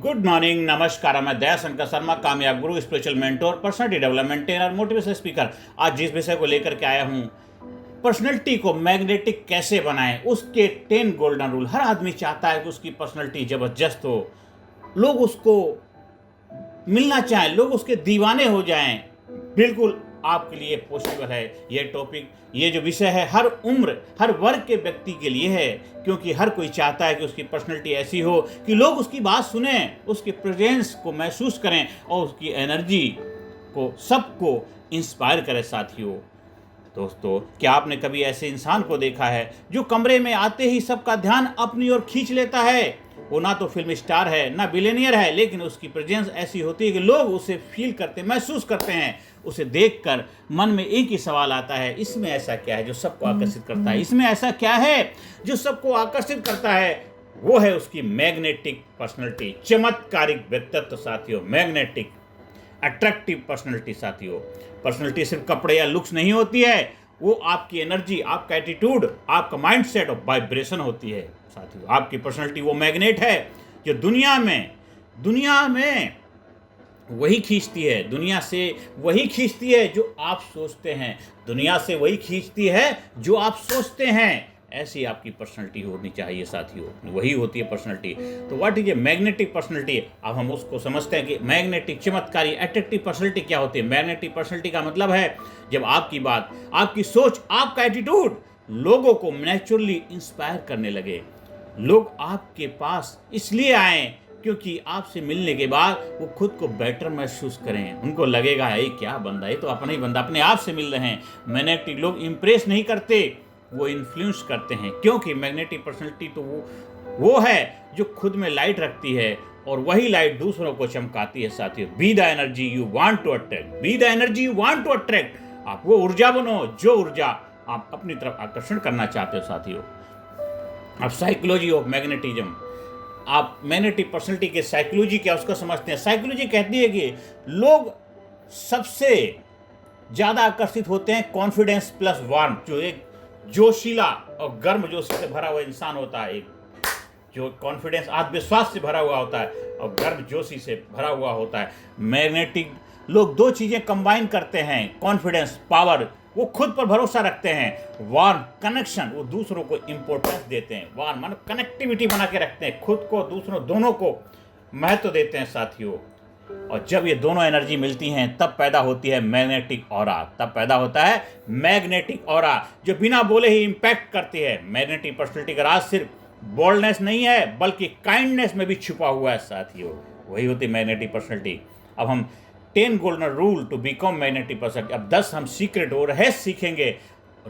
Good morning, नमस्कार। मैं दया शंकर शर्मा, कामयाब गुरु, spiritual mentor, personality development trainer, motivational speaker. आज जिस विषय को लेकर के आया हूँ, पर्सनालिटी को मैग्नेटिक कैसे बनाएं, उसके 10 गोल्डन रूल। हर आदमी चाहता है कि उसकी पर्सनालिटी जबरदस्त हो, लोग उसको मिलना चाहें, लोग उसके दीवाने हो जाएं। बिल्कुल आपके लिए पॉसिबल है ये टॉपिक। ये जो विषय है हर उम्र, हर वर्ग के व्यक्ति के लिए है, क्योंकि हर कोई चाहता है कि उसकी पर्सनैलिटी ऐसी हो कि लोग उसकी बात सुने, उसके प्रेजेंस को महसूस करें और उसकी एनर्जी को सबको इंस्पायर करे। साथियों, दोस्तों, क्या आपने कभी ऐसे इंसान को देखा है जो कमरे में आते ही सबका ध्यान अपनी ओर खींच लेता है? वो ना तो फिल्म स्टार है, ना बिलियनियर है, लेकिन उसकी प्रेजेंस ऐसी होती है कि लोग उसे फील करते, महसूस करते हैं। उसे देखकर मन में एक ही सवाल आता है, इसमें ऐसा क्या है जो सबको आकर्षित करता है? इसमें ऐसा क्या है जो सबको आकर्षित करता है? वो है उसकी मैग्नेटिक पर्सनैलिटी, चमत्कारिक व्यक्तित्व। साथियों, मैग्नेटिक अट्रैक्टिव पर्सनैलिटी। साथियों, पर्सनैलिटी सिर्फ कपड़े या लुक्स नहीं होती है, वो आपकी एनर्जी, आपका एटीट्यूड, आपका माइंडसेट और वाइब्रेशन होती है। साथियों, आपकी पर्सनैलिटी वो मैग्नेट है जो दुनिया में वही खींचती है, दुनिया से वही खींचती है जो आप सोचते हैं, दुनिया से वही खींचती है जो आप सोचते हैं। ऐसी आपकी पर्सनैलिटी होनी चाहिए। साथियों, वही होती है पर्सनैलिटी। तो what is a magnetic personality? अब हम उसको समझते हैं कि मैग्नेटिक, चमत्कारी, अट्रैक्टिव पर्सनैलिटी क्या होती है। मैग्नेटिक पर्सनैलिटी का मतलब है जब आपकी बात, आपकी सोच, आपका एटीट्यूड लोगों को नेचुरली इंस्पायर करने लगे। लोग आपके पास इसलिए आए क्योंकि आपसे मिलने के बाद वो खुद को बेटर महसूस करें। उनको लगेगा है क्या बंदा, ये तो अपना ही बंदा, अपने आप से मिल रहे हैं। मैग्नेटिक लोग इंप्रेस नहीं करते, वो इन्फ्लुएंस करते हैं, क्योंकि मैग्नेटिक पर्सनैलिटी तो वो है जो खुद में लाइट रखती है और वही लाइट दूसरों को चमकाती है। साथियों, be the energy you want to attract, be the energy you want to attract. आप वो ऊर्जा बनो जो ऊर्जा आप अपनी तरफ आकर्षण करना चाहते हो। साथियों, अब साइकोलॉजी ऑफ मैग्नेटिज्म, आप मैग्नेटिक पर्सनैलिटी के साइकोलॉजी क्या उसको समझते हैं। साइकोलॉजी कहती है कि लोग सबसे ज़्यादा आकर्षित होते हैं कॉन्फिडेंस प्लस वार्म, जो एक जोशीला और गर्म जोशी से भरा हुआ इंसान होता है, एक जो कॉन्फिडेंस, आत्मविश्वास से भरा हुआ होता है और गर्म जोशी से भरा हुआ होता है। मैग्नेटिक लोग दो चीज़ें कंबाइन करते हैं, कॉन्फिडेंस, पावर, वो खुद पर भरोसा रखते हैं, वार्म, कनेक्शन, वो दूसरों को इंपॉर्टेंस देते हैं। वार्म मानो कनेक्टिविटी बना के रखते हैं, खुद को, दूसरों, दोनों को महत्व देते हैं। साथियों, और जब ये दोनों एनर्जी मिलती हैं तब पैदा होती है मैग्नेटिक ऑरा, तब पैदा होता है मैग्नेटिक ऑरा, जो बिना बोले ही इंपैक्ट करती है। मैग्नेटिक पर्सनैलिटी का राज सिर्फ बोल्डनेस नहीं है, बल्कि काइंडनेस में भी छुपा हुआ है। साथियों, वही होती है मैग्नेटिक पर्सनैलिटी। अब हम 10 golden rule to become magnetic personality, अब 10 हम सीक्रेट और रहस्य सीखेंगे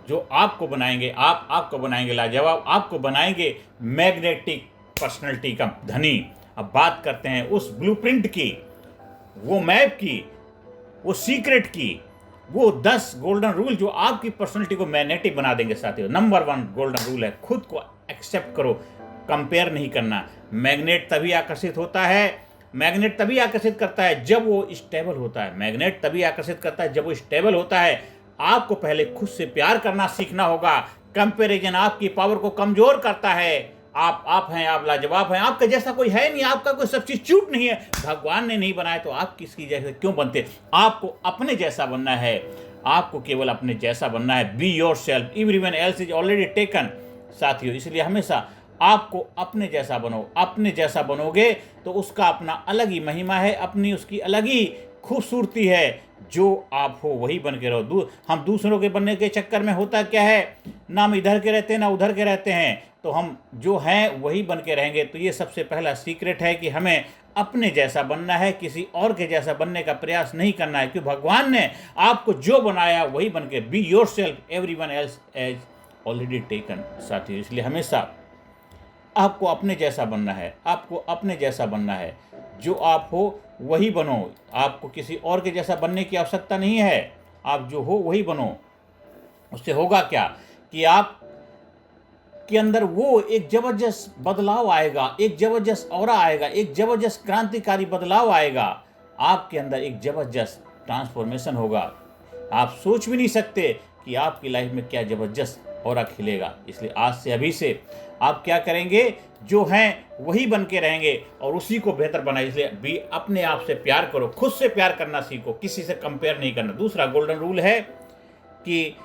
जो आपको बनाएंगे, आपको बनाएंगे लाजवाब, आपको बनाएंगे मैग्नेटिक पर्सनैलिटी का धनी। अब बात करते हैं उस ब्लूप्रिंट की, वो मैप की, वो सीक्रेट की, वो 10 गोल्डन रूल जो आपकी पर्सनैलिटी को मैग्नेटिक बना देंगे। साथियों, नंबर 1 गोल्डन रूल है, खुद को एक्सेप्ट करो, कंपेयर नहीं करना। मैग्नेट तभी आकर्षित होता है, मैग्नेट तभी आकर्षित करता है जब वो स्टेबल होता है। मैग्नेट तभी आकर्षित करता है जब वो स्टेबल होता है। आपको पहले खुद से प्यार करना सीखना होगा। कंपैरिजन आपकी पावर को कमजोर करता है। आप हैं, आप लाजवाब हैं, आपका जैसा कोई है नहीं, आपका कोई सब्स्टिट्यूट नहीं है। भगवान ने नहीं बनाया तो आप किसकी जैसे क्यों बनते? आपको अपने जैसा बनना है, आपको केवल अपने जैसा बनना है। B yourself, everyone else is already taken. साथियों, इसलिए हमेशा आपको अपने जैसा बनो। अपने जैसा बनोगे तो उसका अपना अलग ही महिमा है, अपनी उसकी अलग ही खूबसूरती है। जो आप हो वही बन के रहो। हम दूसरों के बनने के चक्कर में होता क्या है, ना हम इधर के रहते हैं ना उधर के रहते हैं, तो हम जो हैं वही बन के रहेंगे। तो ये सबसे पहला सीक्रेट है कि हमें अपने जैसा बनना है, किसी और के जैसा बनने का प्रयास नहीं करना है, क्योंकि भगवान ने आपको जो बनाया वही बन के। Be yourself, everyone else is already taken. साथियों, इसलिए हमेशा आपको अपने जैसा बनना है, आपको अपने जैसा बनना है। जो आप हो वही बनो, आपको किसी और के जैसा बनने की आवश्यकता नहीं है। आप जो हो वही बनो। उससे होगा क्या कि आप के अंदर वो एक जबरदस्त बदलाव आएगा, एक जबरदस्त ऑरा आएगा, एक जबरदस्त क्रांतिकारी बदलाव आएगा। आपके अंदर एक जबरदस्त ट्रांसफॉर्मेशन होगा। आप सोच भी नहीं सकते कि आपकी लाइफ में क्या जबरदस्त और खिलेगा। इसलिए आज से अभी से आप क्या करेंगे, जो हैं वही बन के रहेंगे और उसी को बेहतर बनाए। इसलिए भी अपने आप से प्यार करो, खुद से प्यार करना सीखो, किसी से कंपेयर नहीं करना। दूसरा गोल्डन रूल है कि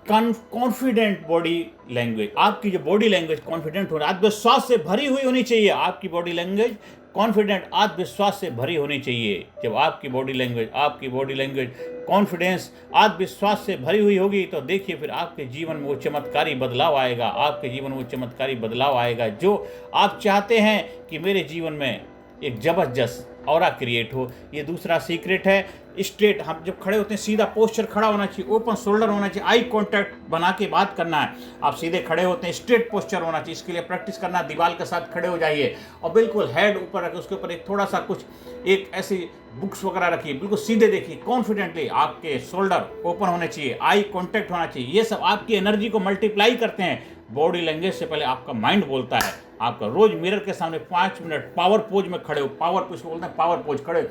कॉन्फिडेंट बॉडी लैंग्वेज। आपकी जो बॉडी लैंग्वेज कॉन्फिडेंट होना, आत्मविश्वास से भरी हुई होनी चाहिए। आपकी बॉडी लैंग्वेज कॉन्फिडेंट, आत्मविश्वास से भरी होनी चाहिए। जब आपकी बॉडी लैंग्वेज कॉन्फिडेंस, आत्मविश्वास से भरी हुई होगी तो देखिए फिर आपके जीवन में वो चमत्कारी बदलाव आएगा। आपके जीवन में वो चमत्कारी बदलाव आएगा जो आप चाहते हैं कि मेरे जीवन में एक जबरदस्त ऑरा क्रिएट हो। ये दूसरा सीक्रेट है। स्ट्रेट, हम जब खड़े होते हैं सीधा पोस्चर खड़ा होना चाहिए, ओपन शोल्डर होना चाहिए, आई कांटेक्ट बना के बात करना है। आप सीधे खड़े होते हैं, स्ट्रेट पोस्चर होना चाहिए। इसके लिए प्रैक्टिस करना, दीवार के साथ खड़े हो जाइए और बिल्कुल हेड ऊपर रखिए, उसके ऊपर एक थोड़ा सा कुछ एक ऐसी बुक्स वगैरह रखिए, बिल्कुल सीधे देखिए, कॉन्फिडेंटली। आपके शोल्डर ओपन होने चाहिए, आई कांटेक्ट होना चाहिए। ये सब आपकी एनर्जी को मल्टीप्लाई करते हैं। बॉडी लैंग्वेज से पहले आपका माइंड बोलता है। आपका रोज मिरर के सामने 5 मिनट पावर पोज में खड़े हो, पावर पोज बोलते हैं, पावर पोज खड़े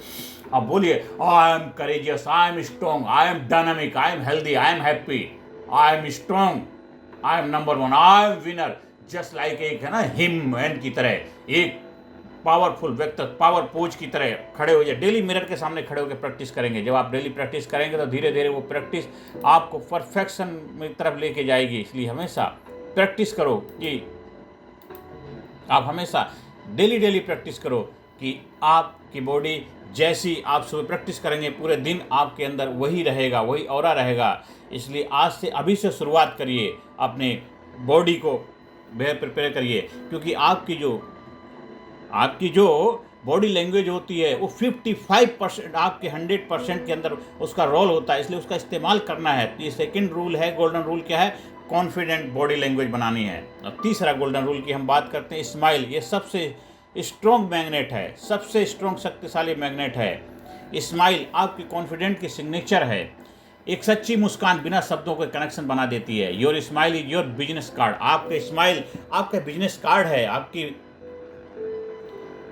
आप बोलिए, I M courageous, I am strong, I am dynamic, I am healthy, I am happy, I am strong, I am number 1, I am winner. Just like एक है ना हिम मैन की तरह, एक पावरफुल व्यक्ति पावर पोज की तरह खड़े हो जाए। डेली मिरर के सामने खड़े होकर प्रैक्टिस करेंगे। जब आप डेली प्रैक्टिस करेंगे तो धीरे धीरे वो प्रैक्टिस आपको परफेक्शन में तरफ लेके जाएगी। इसलिए हमेशा प्रैक्टिस करो कि आप हमेशा डेली प्रैक्टिस करो कि आपकी बॉडी जैसी आप सुबह प्रैक्टिस करेंगे पूरे दिन आपके अंदर वही रहेगा, वही ऑरा रहेगा। इसलिए आज से अभी से शुरुआत करिए, अपने बॉडी को बेहतर प्रिपेयर करिए, क्योंकि आपकी जो बॉडी लैंग्वेज होती है वो 55% आपके 100% के अंदर उसका रोल होता है। इसलिए उसका इस्तेमाल करना है। ये सेकंड रूल है, गोल्डन रूल क्या है, कॉन्फिडेंट बॉडी लैंग्वेज बनानी है। और तीसरा गोल्डन रूल की हम बात करते हैं, स्माइल। ये सबसे स्ट्रॉन्ग मैग्नेट है, सबसे स्ट्रॉन्ग शक्तिशाली मैग्नेट है। स्माइल आपकी कॉन्फिडेंट की सिग्नेचर है। एक सच्ची मुस्कान बिना शब्दों के कनेक्शन बना देती है। Your smile is your business card. आपके स्माइल आपका बिजनेस कार्ड है। आपकी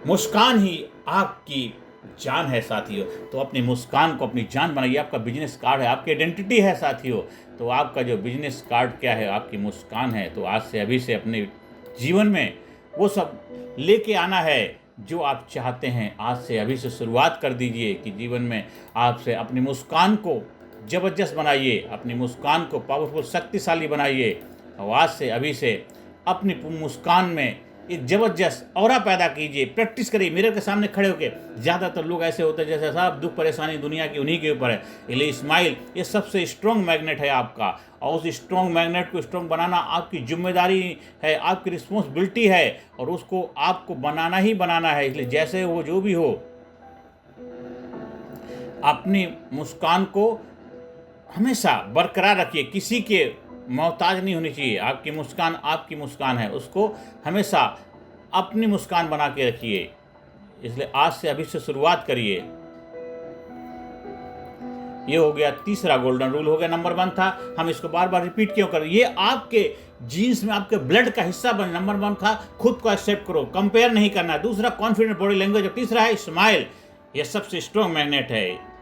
मुस्कान ही आपकी जान है साथियों। तो अपनी मुस्कान को अपनी जान बनाइए। आपका बिजनेस कार्ड है, आपकी आइडेंटिटी है साथियों। तो आपका जो बिजनेस कार्ड क्या है, आपकी मुस्कान है। तो आज से अभी से अपने जीवन में वो सब लेके आना है जो आप चाहते हैं। आज से अभी से शुरुआत कर दीजिए कि जीवन में आपसे अपनी मुस्कान को जबरदस्त बनाइए, अपनी मुस्कान को पावरफुल शक्तिशाली बनाइए। और आज से अभी से अपनी मुस्कान में एक जबरदस्त ऑरा पैदा कीजिए। प्रैक्टिस करिए मिरर के सामने खड़े होकर। ज़्यादातर लोग ऐसे होते हैं जैसे साहब दुख परेशानी दुनिया की उन्हीं के ऊपर है। इसलिए स्माइल ये सबसे स्ट्रॉन्ग मैग्नेट है आपका, और उस स्ट्रॉन्ग मैग्नेट को स्ट्रॉन्ग बनाना आपकी जिम्मेदारी है, आपकी रिस्पॉन्सिबिलिटी है, और उसको आपको बनाना ही बनाना है। इसलिए जैसे वो जो भी हो, अपनी मुस्कान को हमेशा बरकरार रखिए। किसी के मोहताज नहीं होनी चाहिए। आपकी मुस्कान है, उसको हमेशा अपनी मुस्कान बना के रखिए। इसलिए आज से अभी से शुरुआत करिए। ये हो गया तीसरा गोल्डन रूल, हो गया। नंबर 1 था, हम इसको बार बार रिपीट क्यों कर, ये आपके जीन्स में आपके ब्लड का हिस्सा बने। नंबर 1 था, खुद को एक्सेप्ट करो, कंपेयर नहीं करना। दूसरा कॉन्फिडेंट बॉडी लैंग्वेज। तीसरा है स्माइल, ये सबसे स्ट्रॉन्ग मैग्नेट है।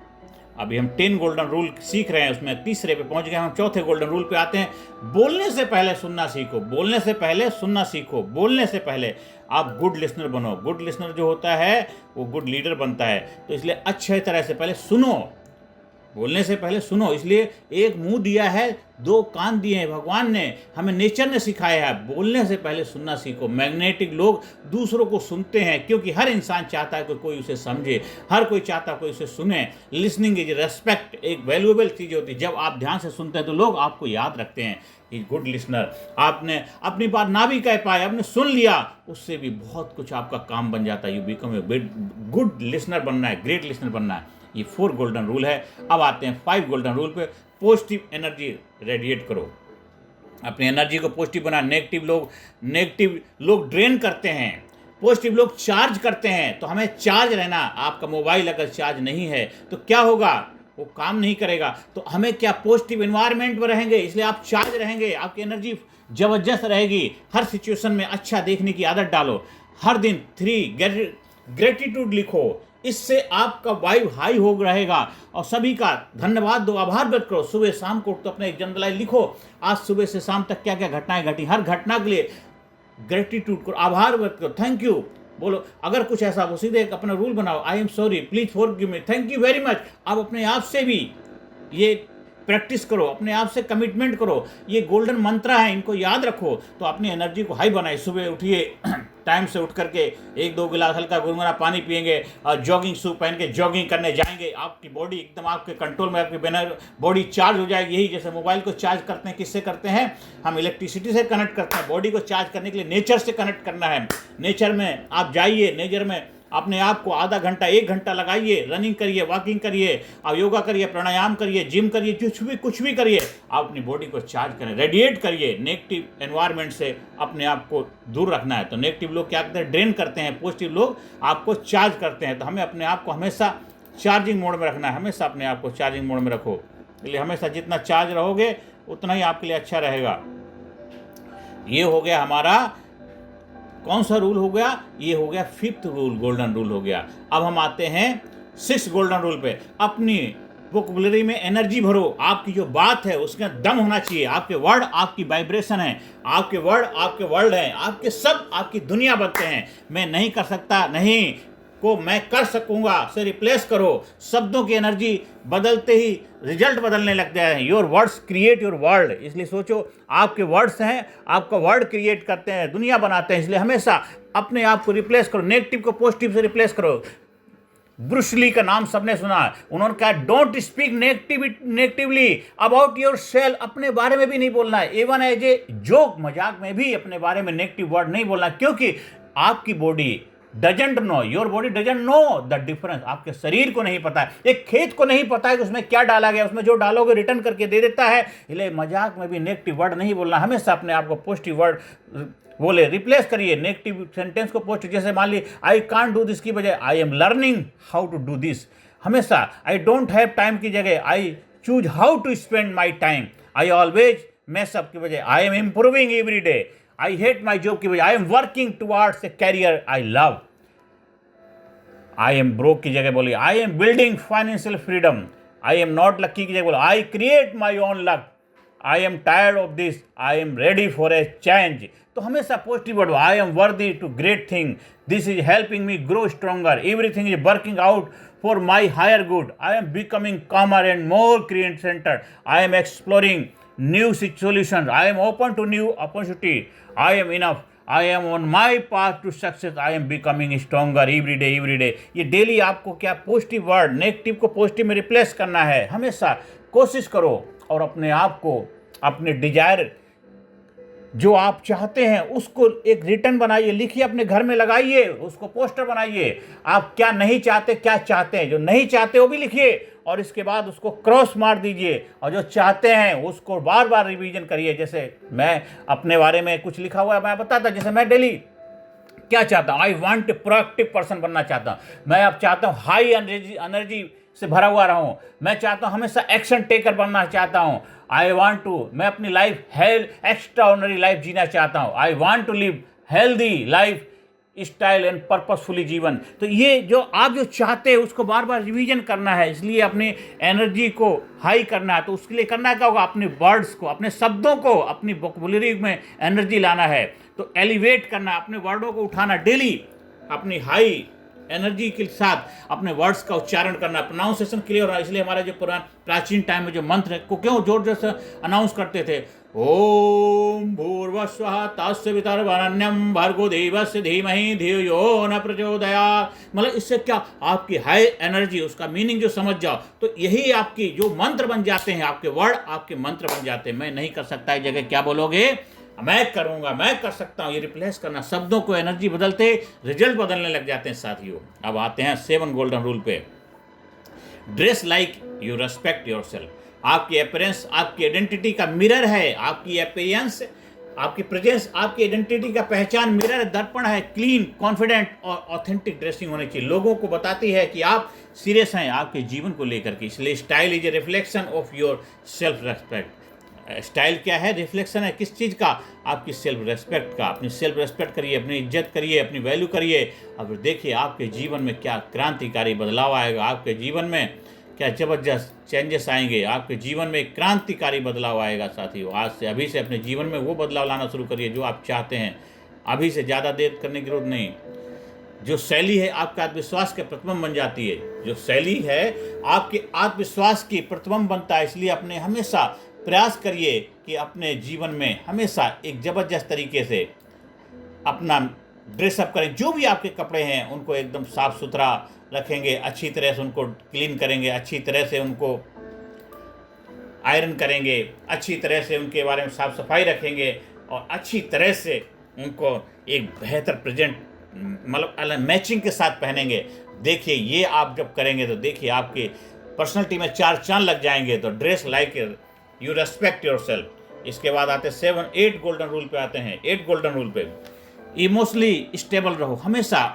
अभी हम 10 गोल्डन रूल सीख रहे हैं, उसमें तीसरे पे पहुंच गए। हम चौथे गोल्डन रूल पे आते हैं। बोलने से पहले सुनना सीखो। बोलने से पहले सुनना सीखो। बोलने से पहले आप गुड लिसनर बनो। गुड लिसनर जो होता है वो गुड लीडर बनता है। तो इसलिए अच्छे तरह से पहले सुनो, बोलने से पहले सुनो। इसलिए एक मुंह दिया है, 2 कान दिए हैं भगवान ने, हमें नेचर ने सिखाया है। बोलने से पहले सुनना सीखो। मैग्नेटिक लोग दूसरों को सुनते हैं, क्योंकि हर इंसान चाहता है कि कोई उसे समझे, हर कोई चाहता है कोई उसे सुने। लिसनिंग इज रेस्पेक्ट, एक वैल्यूएबल चीज़ होती है। जब आप ध्यान से सुनते हैं तो लोग आपको याद रखते हैं। Is good listener. आपने अपनी बात ना भी कह पाए, आपने सुन लिया, उससे भी बहुत कुछ आपका काम बन जाता है। You become a good listener बनना है, ग्रेट लिसनर बनना है। ये 4 गोल्डन रूल है। अब आते हैं 5 गोल्डन रूल पे। पॉजिटिव एनर्जी रेडिएट करो, अपनी एनर्जी को पॉजिटिव बना। नेगेटिव लोग ड्रेन करते हैं, पॉजिटिव लोग चार्ज करते हैं। तो हमें चार्ज रहना। आपका मोबाइल अगर चार्ज नहीं है तो क्या होगा, वो काम नहीं करेगा। तो हमें क्या पॉजिटिव एनवायरनमेंट में रहेंगे, इसलिए आप चार्ज रहेंगे, आपकी एनर्जी जबरदस्त रहेगी। हर सिचुएशन में अच्छा देखने की आदत डालो। हर दिन 3 ग्रेटिट्यूड लिखो। इससे आपका वाइब हाई हो रहेगा। और सभी का धन्यवाद दो, आभार व्यक्त करो। सुबह शाम को तो अपने एक जनरलाइज लिखो, आज सुबह से शाम तक क्या क्या घटनाएं घटी, हर घटना के लिए ग्रेटिट्यूड करो, आभार व्यक्त करो, थैंक यू बोलो। अगर कुछ ऐसा हो सीधे एक अपना रूल बनाओ, I am sorry, please forgive me, thank you very much. आप अपने आप से भी ये प्रैक्टिस करो, अपने आप से कमिटमेंट करो। ये गोल्डन मंत्र है, इनको याद रखो तो अपनी एनर्जी को हाई बनाए। सुबह उठिए, टाइम से उठ करके 1-2 गिलास हल्का गुनगुना पानी पिएंगे और जॉगिंग शू पहन के जॉगिंग करने जाएंगे। आपकी बॉडी एकदम आपके कंट्रोल में, आपकी बॉडी चार्ज हो जाएगी। यही जैसे मोबाइल को चार्ज करते हैं, किससे करते हैं हम? इलेक्ट्रिसिटी से कनेक्ट करते हैं। बॉडी को चार्ज करने के लिए नेचर से कनेक्ट करना है। नेचर में आप जाइए, नेचर में अपने आप को आधा घंटा 1 घंटा लगाइए, रनिंग करिए, वॉकिंग करिए, आप योगा करिए, प्राणायाम करिए, जिम करिए, कुछ भी करिए। आप अपनी बॉडी को चार्ज करें, रेडिएट करिए। नेगेटिव एनवायरनमेंट से अपने आप को दूर रखना है। तो नेगेटिव लोग क्या करते हैं? ड्रेन करते हैं, पॉजिटिव लोग आपको चार्ज करते हैं। तो हमें अपने आप को हमेशा चार्जिंग मोड में रखना है। हमेशा अपने आप को चार्जिंग मोड में रखो, इसलिए हमेशा जितना चार्ज रहोगे उतना ही आपके लिए अच्छा रहेगा। ये हो गया हमारा कौन सा रूल हो गया? ये हो गया 5th रूल, गोल्डन रूल हो गया। अब हम आते हैं 6th गोल्डन रूल पे। अपनी वोकैबुलरी में एनर्जी भरो। आपकी जो बात है उसमें दम होना चाहिए। आपके वर्ड आपकी वाइब्रेशन है, आपके वर्ड आपके वर्ल्ड हैं, आपके सब आपकी दुनिया बनते हैं। मैं नहीं कर सकता, नहीं को मैं कर सकूंगा से रिप्लेस करो। शब्दों की एनर्जी बदलते ही रिजल्ट बदलने लगते हैं। Your words create your world. इसलिए सोचो, आपके वर्ड्स हैं, आपका वर्ड क्रिएट करते हैं, दुनिया बनाते हैं। इसलिए हमेशा अपने आप को रिप्लेस करो, नेगेटिव को पॉजिटिव से रिप्लेस करो। ब्रूस ली का नाम सबने सुना है। उन्होंने कहा don't speak negatively about your self. अपने बारे में भी नहीं बोलना है, इवन एज ए जोक, मजाक में भी अपने बारे में नेगेटिव वर्ड नहीं बोलना, क्योंकि आपकी body doesn't know, your body doesn't know the difference. आपके शरीर को नहीं पता है, एक खेत को नहीं पता है कि उसमें क्या डाला गया, उसमें जो डालोगे रिटर्न करके दे देता है। इसलिए मजाक में भी नेगेटिव वर्ड नहीं बोलना, हमेशा अपने आप को पॉजिटिव वर्ड बोले। रिप्लेस करिए नेगेटिव सेंटेंस को पॉजिटिव। जैसे मान ली आई कांट डू दिस की बजाय I am learning how to do this. हमेशा आई डोंट हैव टाइम की जगह I choose how to spend my time. I always mess up की बजाय I am improving every day. I hate my job की वजह I am working towards a career I love. I am broke की जगह बोलिए I am building financial freedom. I am not lucky की जगह बोलो I create my own luck. I am tired of this, I am ready for a change. तो हमेशा positive word, I am worthy to great thing, this is helping me grow stronger, everything is working out for my higher good, I am becoming calmer and more creative centered, I am exploring new solutions, I am open to new opportunity, I am enough, I am on my path to success, I am becoming stronger every day। ये daily आपको क्या positive word, negative को positive में replace करना है। हमेशा कोशिश करो और अपने आप को, अपने डिजायर जो आप चाहते हैं उसको एक रिटर्न बनाइए, लिखिए, अपने घर में लगाइए, उसको पोस्टर बनाइए। आप क्या नहीं चाहते, क्या चाहते हैं, जो नहीं चाहते वो भी लिखिए और इसके बाद उसको क्रॉस मार दीजिए, और जो चाहते हैं उसको बार बार रिवीजन करिए। जैसे मैं अपने बारे में कुछ लिखा हुआ है, मैं बताता, जैसे मैं डेली क्या चाहता हूँ, I want a proactive person बनना चाहता हूँ। मैं अब चाहता हूँ हाई एनर्जी से भरा हुआ रहूँ। मैं चाहता हूँ हमेशा एक्शन टेकर बनना चाहता हूँ। आई वांट टू, मैं अपनी लाइफ एक्स्ट्राऑर्डिनरी लाइफ जीना चाहता हूँ। I want to live healthy life style and purposefully जीवन। तो ये जो आप जो चाहते हैं उसको बार बार रिवीजन करना है, इसलिए अपनी एनर्जी को हाई करना है। तो उसके लिए करना क्या होगा, अपने वर्ड्स को, अपने शब्दों को, अपनी वोकैबुलरी में एनर्जी लाना है। तो एलिवेट करना, अपने वर्डों को उठाना, डेली अपनी हाई एनर्जी के साथ अपने वर्ड्स का उच्चारण करना, प्रोनाउंसिएशन क्लियर होना। इसलिए हमारे जो प्राचीन टाइम में जो मंत्र को क्यों जोर जोर से अनाउंस करते थे, ओम भूर्भुवस्वः तत्सवितुर्वरेण्यं भर्गो देवस्य धीमहि धियो यो न प्रचोदयात्। मतलब इससे क्या, आपकी हाई एनर्जी, उसका मीनिंग जो समझ जाओ तो यही आपकी जो मंत्र बन जाते हैं, आपके वर्ड आपके मंत्र बन जाते हैं। मैं नहीं कर सकता इस जगह क्या बोलोगे, मैं करूंगा, मैं कर सकता हूं। ये रिप्लेस करना, शब्दों को एनर्जी बदलते रिजल्ट बदलने लग जाते हैं साथियों। अब आते हैं 7 गोल्डन रूल पे। Dress like you respect yourself. आपकी अपीयरेंस आपकी आइडेंटिटी का मिरर है। आपकी अपीयरेंस, आपकी प्रेजेंस आपकी आइडेंटिटी का पहचान मिरर है, दर्पण है। क्लीन, कॉन्फिडेंट और ऑथेंटिक ड्रेसिंग होनी चाहिए, लोगों को बताती है कि आप सीरियस हैं आपके जीवन को लेकर के। इसलिए style is a reflection of your self respect. Style क्या है, रिफ्लेक्शन है किस चीज़ का, आपकी सेल्फ रेस्पेक्ट का। अपनी सेल्फ रेस्पेक्ट करिए, अपनी इज्जत करिए, अपनी वैल्यू करिए। अब देखिए आपके जीवन में क्या क्रांतिकारी बदलाव आएगा, आपके जीवन में क्या ज़बरदस्त चेंजेस आएंगे, आपके जीवन में क्रांतिकारी बदलाव आएगा। साथियों, आज से अभी से अपने जीवन में वो बदलाव लाना शुरू करिए जो आप चाहते हैं। अभी से ज़्यादा देर करने की जरूरत नहीं। जो शैली है आपके आत्मविश्वास के प्रतिबिंब बन जाती है, जो शैली है आपके आत्मविश्वास की प्रतिबिंब बनता है। इसलिए अपने हमेशा प्रयास करिए कि अपने जीवन में हमेशा एक ज़बरदस्त तरीके से अपना ड्रेसअप करें। जो भी आपके कपड़े हैं उनको एकदम साफ़ सुथरा रखेंगे, अच्छी तरह से उनको क्लीन करेंगे, अच्छी तरह से उनको आयरन करेंगे, अच्छी तरह से उनके बारे में साफ़ सफाई रखेंगे और अच्छी तरह से उनको एक बेहतर प्रेजेंट मतलब अलग मैचिंग के साथ पहनेंगे। देखिए ये आप जब करेंगे तो देखिए आपके पर्सनैलिटी में 4 चांद लग जाएंगे। तो dress like you respect your self. इसके बाद आते 8 गोल्डन रूल पे आते हैं। 8 गोल्डन रूल पे इमोशनली स्टेबल रहो, हमेशा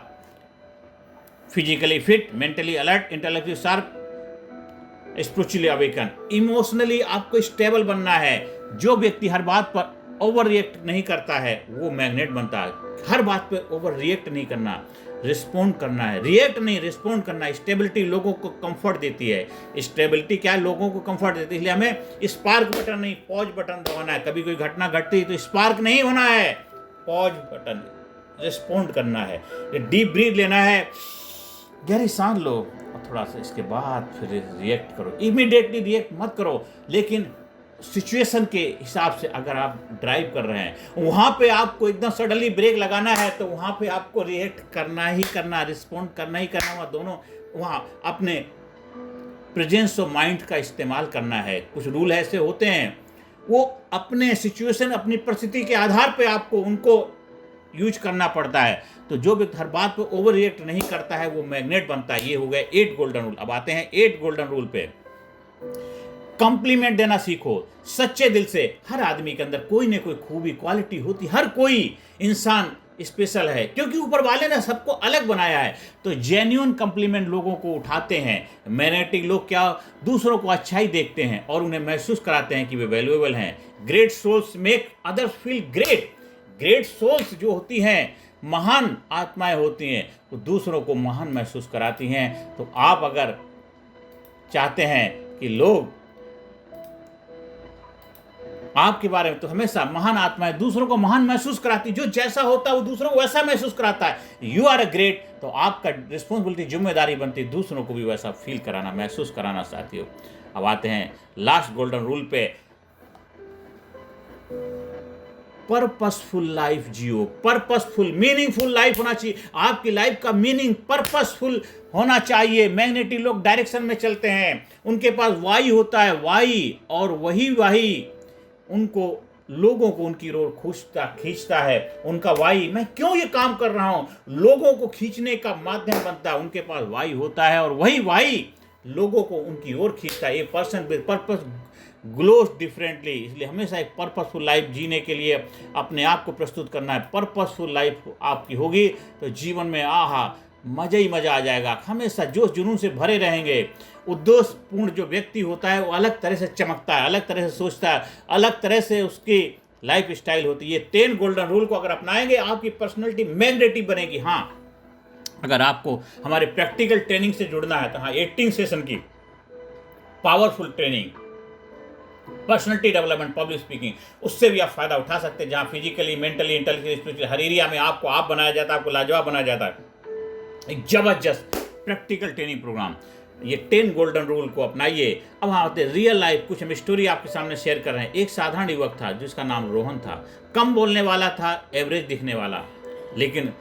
physically fit, mentally alert, intellectually sharp, spiritually awaken. Emotionally आपको स्टेबल बनना है। जो व्यक्ति हर बात पर ओवर रिएक्ट नहीं करता है वो मैग्नेट बनता है। हर बात पे ओवर रिएक्ट नहीं करना, रिस्पोंड करना है। रिएक्ट नहीं, रिस्पोंड करना है। स्टेबिलिटी लोगों को कंफर्ट देती है। स्टेबिलिटी क्या है, लोगों को कंफर्ट देती है। इसलिए हमें स्पार्क बटन नहीं, पॉज बटन दबाना है। कभी कोई घटना घटती है तो स्पार्क नहीं होना है, पॉज बटन, रिस्पोंड करना है। डीप ब्रीथ लेना है, गहरी सांस लो और थोड़ा सा इसके बाद फिर रिएक्ट करो। इमीडिएटली रिएक्ट मत करो, लेकिन सिचुएशन के हिसाब से अगर आप ड्राइव कर रहे हैं वहाँ पे आपको एकदम सडनली ब्रेक लगाना है तो वहाँ पे आपको रिएक्ट करना ही करना, रिस्पॉन्ड करना ही करना। वहाँ दोनों वहाँ अपने प्रेजेंस ऑफ माइंड का इस्तेमाल करना है। कुछ रूल ऐसे होते हैं वो अपने सिचुएशन, अपनी परिस्थिति के आधार पे आपको उनको यूज करना पड़ता है। तो जो व्यक्ति हर बात पे ओवर रिएक्ट नहीं करता है वो मैग्नेट बनता है। ये हो गए 8 गोल्डन रूल। अब आते हैं 8 गोल्डन रूल पे। कॉम्प्लीमेंट देना सीखो सच्चे दिल से। हर आदमी के अंदर कोई ना कोई खूबी, क्वालिटी होती। हर कोई इंसान स्पेशल है क्योंकि ऊपर वाले ने सबको अलग बनाया है। तो जेन्युइन कॉम्प्लीमेंट लोगों को उठाते हैं। मैग्नेटिक लोग क्या दूसरों को अच्छाई देखते हैं और उन्हें महसूस कराते हैं कि वे वैल्यूएबल हैं। Great souls make others feel great. Great souls जो होती हैं, महान आत्माएं होती हैं, वो दूसरों को महान महसूस कराती हैं। तो आप अगर चाहते हैं कि लोग आपके बारे में, तो हमेशा महान आत्माएं दूसरों को महान महसूस कराती। जो जैसा होता है वो दूसरों को वैसा महसूस कराता है। You are a great. तो आपका रिस्पॉन्सिबिलिटी, जिम्मेदारी बनती है दूसरों को भी वैसा फील कराना, महसूस कराना साथियों। अब आते हैं लास्ट गोल्डन रूल पे। पर्पसफुल लाइफ जियो। पर्पसफुल, मीनिंगफुल लाइफ होना चाहिए। आपकी लाइफ का मीनिंग पर्पसफुल होना चाहिए। मैग्नेटिक लोग डायरेक्शन में चलते हैं, उनके पास वाई होता है, वाई, और वही उनको लोगों को उनकी ओर खींचता है। उनका वाई, मैं क्यों ये काम कर रहा हूं, लोगों को खींचने का माध्यम बनता है। उनके पास वाई होता है और वही वाई लोगों को उनकी ओर खींचता है। ये person with purpose glows differently. इसलिए हमेशा एक पर्पसफुल लाइफ जीने के लिए अपने आप को प्रस्तुत करना है। पर्पसफुल लाइफ आपकी होगी तो जीवन में आहा मज़ा ही मज़ा आ जाएगा। हमेशा जोश जुनून से भरे रहेंगे। उद्देश्यपूर्ण जो व्यक्ति होता है वो अलग तरह से चमकता है, अलग तरह से सोचता है, अलग तरह से उसकी लाइफ स्टाइल होती है। ये 10 गोल्डन रूल को अगर अपनाएंगे आपकी पर्सनैलिटी मैग्नेटिक बनेगी। हाँ, अगर आपको हमारे प्रैक्टिकल ट्रेनिंग से जुड़ना है तो हाँ, 18 सेशन की powerful training, personality development, public speaking, उससे भी आप फायदा उठा सकते हैं। जहाँ फिजिकली, मेंटली, इंटेलेक्चुअली, स्पिरिचुअली हर एरिया में आपको आप बनाया जाता है, आपको लाजवाब बनाया जाता है। एक जबरदस्त प्रैक्टिकल ट्रेनिंग प्रोग्राम। ये 10 गोल्डन रूल को अपनाइए। अब हाँ आते रियल लाइफ। कुछ हम स्टोरी आपके सामने शेयर कर रहे हैं। एक साधारण युवक था जिसका नाम रोहन था। कम बोलने वाला था, एवरेज दिखने वाला, लेकिन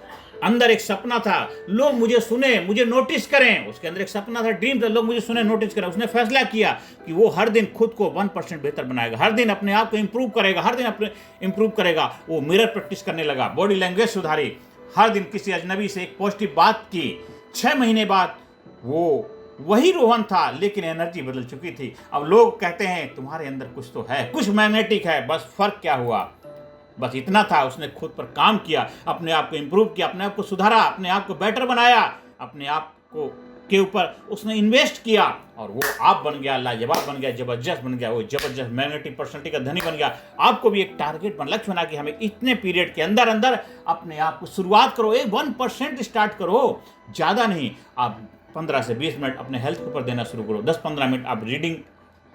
अंदर एक सपना था, लोग मुझे सुने, मुझे नोटिस करें। उसके अंदर एक सपना था, ड्रीम था, लोग मुझे सुने, नोटिस करें। उसने फैसला किया कि वो हर दिन खुद को 1% बेहतर बनाएगा, हर दिन अपने आप को इंप्रूव करेगा, हर दिन अपने इंप्रूव करेगा। वो मिरर प्रैक्टिस करने लगा, बॉडी लैंग्वेज सुधारी, हर दिन किसी अजनबी से एक पॉजिटिव बात की। 6 महीने बाद वो वही रोहन था, लेकिन एनर्जी बदल चुकी थी। अब लोग कहते हैं तुम्हारे अंदर कुछ तो है, कुछ मैग्नेटिक है, बस फर्क क्या हुआ, बस इतना था। उसने खुद पर काम किया, अपने आप को इम्प्रूव किया, अपने आप को सुधारा, अपने आप को बेटर बनाया, अपने आप को के ऊपर उसने इन्वेस्ट किया और वो आप बन गया, लाजवाब बन गया, जबरदस्त बन गया, वो जबरदस्त मैग्नेटिक पर्सनैलिटी का धनी बन गया। आपको भी एक टारगेट बन, लक्ष्य बना कि हमें इतने पीरियड के अंदर अंदर अपने आप को शुरुआत करो, 1% स्टार्ट करो, ज़्यादा नहीं। आप 15 से 20 मिनट अपने हेल्थ के ऊपर देना शुरू करो, 10-15 मिनट आप रीडिंग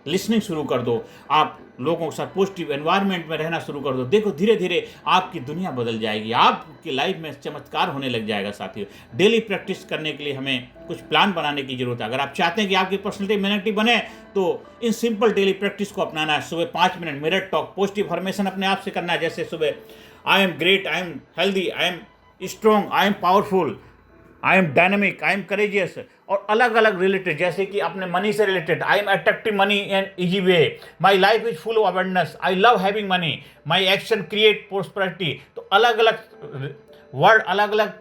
लिसनिंग शुरू कर दो, आप लोगों के साथ पॉजिटिव एनवायरनमेंट में रहना शुरू कर दो। देखो धीरे धीरे आपकी दुनिया बदल जाएगी, आपकी लाइफ में चमत्कार होने लग जाएगा। साथियों, डेली प्रैक्टिस करने के लिए हमें कुछ प्लान बनाने की जरूरत है। अगर आप चाहते हैं कि आपकी पर्सनैलिटी मैग्नेटिक बने तो इन सिंपल डेली प्रैक्टिस को अपनाना है। सुबह 5 minute mirror talk, positive affirmation अपने आप से करना है। जैसे सुबह I am great, I am healthy, I am strong, I am powerful, I am dynamic, I am courageous, और अलग अलग रिलेटेड, जैसे कि अपने मनी से related, I am attractive money in easy way, my life is full of abundance, I love having money, my action create prosperity. तो अलग अलग वर्ड, अलग अलग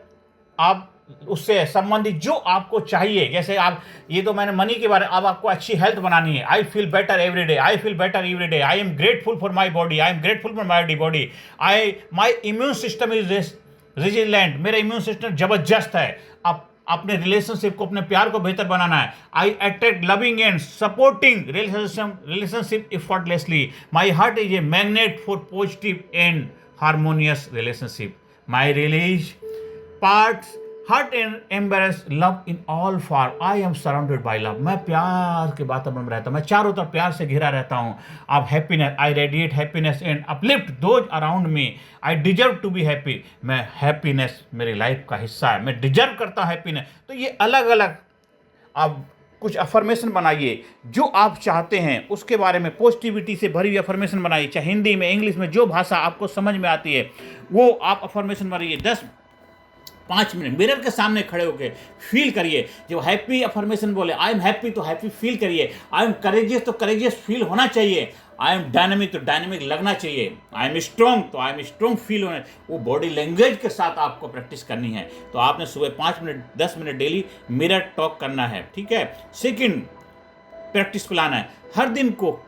आप उससे संबंधित जो आपको चाहिए। जैसे आप, ये तो मैंने मनी के बारे में, अब आपको अच्छी हेल्थ बनानी है। I feel better every day, I feel better every day, I am grateful for my body, I am grateful for my body, my immune system is resilient, मेरा इम्यून सिस्टम जबरदस्त है। आप अपने रिलेशनशिप को, अपने प्यार को बेहतर बनाना है। I attract loving and supporting relationship effortlessly, my heart is a magnet for positive and harmonious relationship, my release parts hurt and embarrass love in all for, I am surrounded by love, मैं प्यार के वातावरण में रहता हूँ, मैं चारों तरफ प्यार से घिरा रहता हूँ। आप happiness, I radiate happiness and uplift those around me, I deserve to be happy, मैं हैप्पीनेस मेरी लाइफ का हिस्सा है, मैं डिजर्व करता हूँ हैप्पीनेस। तो ये अलग अलग आप कुछ अफर्मेशन बनाइए जो आप चाहते हैं उसके बारे में, पॉजिटिविटी से भरी हुई अफर्मेशन बनाइए, चाहे हिंदी में, इंग्लिश में, जो भाषा आपको समझ में आती है वो आप अफर्मेशन बनाइए। 5 मिनट मिरर के सामने खड़े होकर फील करिए। जब हैप्पी अफर्मेशन बोले, आई एम हैप्पी, तो हैप्पी फील करिए। आई एम करेजियस, तो करेजियस फील होना चाहिए। आई एम डायनेमिक, तो डायनेमिक लगना चाहिए। आई एम स्ट्रॉन्ग, तो आई एम स्ट्रॉन्ग फील होना। वो बॉडी लैंग्वेज के साथ आपको प्रैक्टिस करनी है। तो आपने सुबह 5 minute 10 minute daily mirror talk करना है, ठीक है। सेकेंड प्रैक्टिस प्लान है, हर दिन को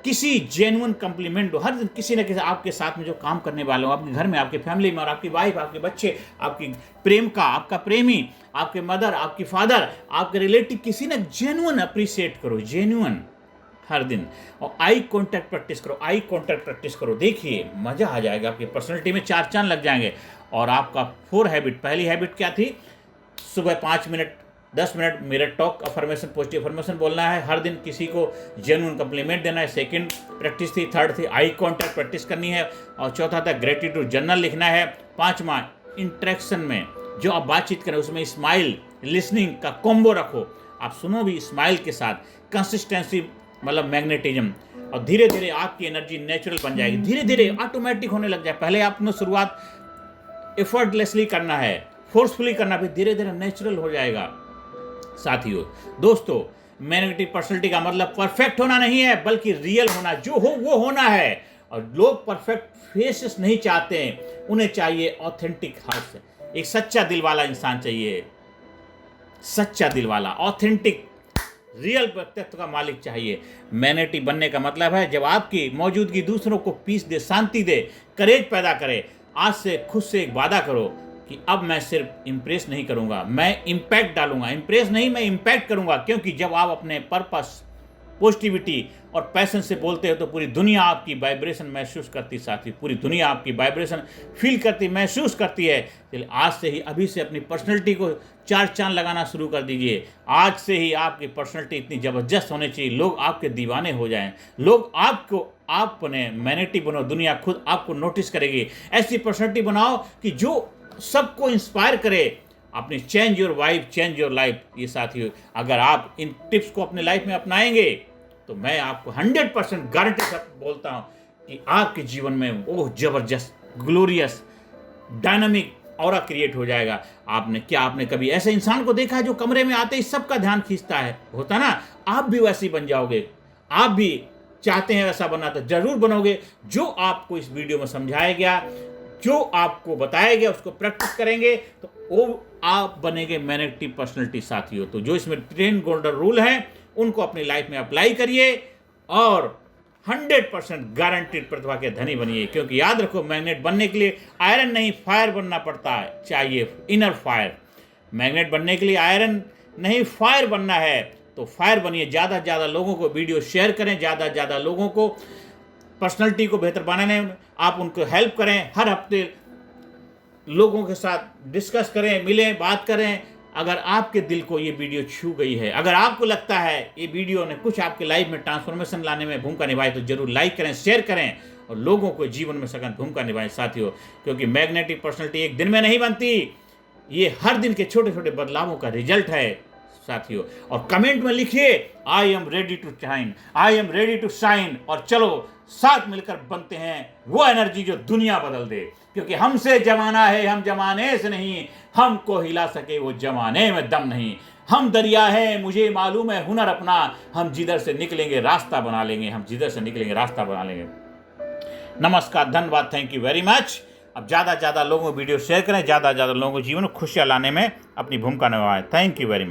किसी जेन्युइन कम्प्लीमेंट दो। हर दिन किसी न किसी आपके साथ में जो काम करने वाले हो, आपके घर में, आपके फैमिली में, और आपकी वाइफ, आपके बच्चे, आपकी प्रेम का, आपका प्रेमी, आपके मदर, आपकी फादर, आपके रिलेटिव, किसी ने जेन्युइन अप्रिशिएट करो, जेन्युइन हर दिन। और आई कॉन्टैक्ट प्रैक्टिस करो, आई कॉन्टैक्ट प्रैक्टिस करो। देखिए मज़ा आ जाएगा, आपकी पर्सनैलिटी में 4 चांद लग जाएंगे। और आपका 4 हैबिट, पहली हैबिट क्या थी? सुबह 5 minute 10 minute mirror talk, affirmation, positive affirmation बोलना है, हर दिन किसी को जेन्युइन कम्प्लीमेंट देना है। सेकंड प्रैक्टिस थी, थर्ड थी आई कॉन्टैक्ट प्रैक्टिस करनी है, और चौथा था ग्रेटिट्यूड जर्नल लिखना है। 5वां इंटरेक्शन में जो आप बातचीत करें उसमें स्माइल लिसनिंग का कॉम्बो रखो। आप सुनो भी स्माइल के साथ, कंसिस्टेंसी मतलब मैग्नेटिज्म, और धीरे धीरे आपकी एनर्जी नेचुरल बन जाएगी, धीरे धीरे ऑटोमेटिक होने लग जाए। पहले आपने शुरुआत एफर्टलेसली करना है, फोर्सफुली करना, फिर धीरे धीरे नेचुरल हो जाएगा। साथियों, दोस्तों, मैग्नेटिक पर्सनैलिटी का मतलब परफेक्ट होना नहीं है, बल्कि रियल होना, जो हो वो होना है। और लोग परफेक्ट फेसेस नहीं चाहते हैं, उन्हें चाहिए ऑथेंटिक हार्ट। एक सच्चा दिल वाला इंसान चाहिए, सच्चा दिल वाला, ऑथेंटिक, रियल व्यक्तित्व का मालिक चाहिए। मैग्नेटिक बनने का मतलब है जब आपकी मौजूदगी दूसरों को पीस दे, शांति दे, करेज पैदा करे। आज से खुद से एक वादा करो कि अब मैं सिर्फ इम्प्रेस नहीं करूंगा, मैं इम्पैक्ट डालूंगा। इम्प्रेस नहीं, मैं इम्पैक्ट करूंगा। क्योंकि जब आप अपने पर्पस, पॉजिटिविटी और पैशन से बोलते हो तो पूरी दुनिया आपकी वाइब्रेशन महसूस करती। साथी, पूरी दुनिया आपकी वाइब्रेशन फील करती, महसूस करती है। चलिए आज से ही, अभी से अपनी पर्सनैलिटी को 4 चांद लगाना शुरू कर दीजिए। आज से ही आपकी पर्सनैलिटी इतनी ज़बरदस्त होनी चाहिए, लोग आपके दीवाने हो जाएं, लोग आपको, आपने मैग्नेटिक बनो, दुनिया खुद आपको नोटिस करेगी। ऐसी पर्सनैलिटी बनाओ कि जो सबको इंस्पायर करे। अपनी change your wife, change your life. ये साथियों, अगर आप इन टिप्स को अपने लाइफ में अपनाएंगे तो मैं आपको 100% गारंटी से बोलता हूं कि आपके जीवन में वो जबरदस्त, ग्लोरियस, डायनामिक ऑरा क्रिएट हो जाएगा। आपने कभी ऐसे इंसान को देखा है जो कमरे में आते ही सबका ध्यान खींचता है? होता ना, आप भी वैसे ही बन जाओगे। आप भी चाहते हैं वैसा बनना तो जरूर बनोगे। जो आपको इस वीडियो में समझाया गया, जो आपको बताया गया, उसको प्रैक्टिस करेंगे तो वो आप बनेंगे मैग्नेटिक पर्सनैलिटी। साथियों, तो जो इसमें 10 गोल्डन रूल हैं उनको अपनी लाइफ में अप्लाई करिए और 100% गारंटीड प्रतिभा के धनी बनिए। क्योंकि याद रखो, मैग्नेट बनने के लिए आयरन नहीं, फायर बनना पड़ता है, चाहिए इनर फायर। मैग्नेट बनने के लिए आयरन नहीं फायर बनना है तो फायर बनिए। ज़्यादा से ज़्यादा लोगों को वीडियो शेयर करें, ज़्यादा से ज़्यादा लोगों को पर्सनैलिटी को बेहतर बनाने में आप उनको हेल्प करें। हर हफ्ते लोगों के साथ डिस्कस करें, मिलें, बात करें। अगर आपके दिल को ये वीडियो छू गई है, अगर आपको लगता है ये वीडियो ने कुछ आपके लाइफ में ट्रांसफॉर्मेशन लाने में भूमिका निभाई, तो जरूर लाइक करें, शेयर करें और लोगों को जीवन में सघन भूमिका निभाएं साथियों। क्योंकि मैग्नेटिक पर्सनैलिटी एक दिन में नहीं बनती, ये हर दिन के छोटे छोटे बदलावों का रिजल्ट है साथियों। और कमेंट में लिखिए I am ready to shine, I am ready to shine. और चलो साथ मिलकर बनते हैं वो एनर्जी जो दुनिया बदल दे। क्योंकि हमसे जमाना है, हम जमाने से नहीं, हमको हिला सके वो जमाने में दम नहीं। हम दरिया हैं, मुझे मालूम है हुनर अपना, हम जिधर से निकलेंगे रास्ता बना लेंगे, हम जिधर से निकलेंगे रास्ता बना लेंगे। नमस्कार, धन्यवाद, थैंक यू वेरी मच। अब ज़्यादा से ज़्यादा लोगों को वीडियो शेयर करें, ज़्यादा से ज़्यादा लोगों को जीवन में खुशियाँ लाने में अपनी भूमिका निभाएं। Thank you very much.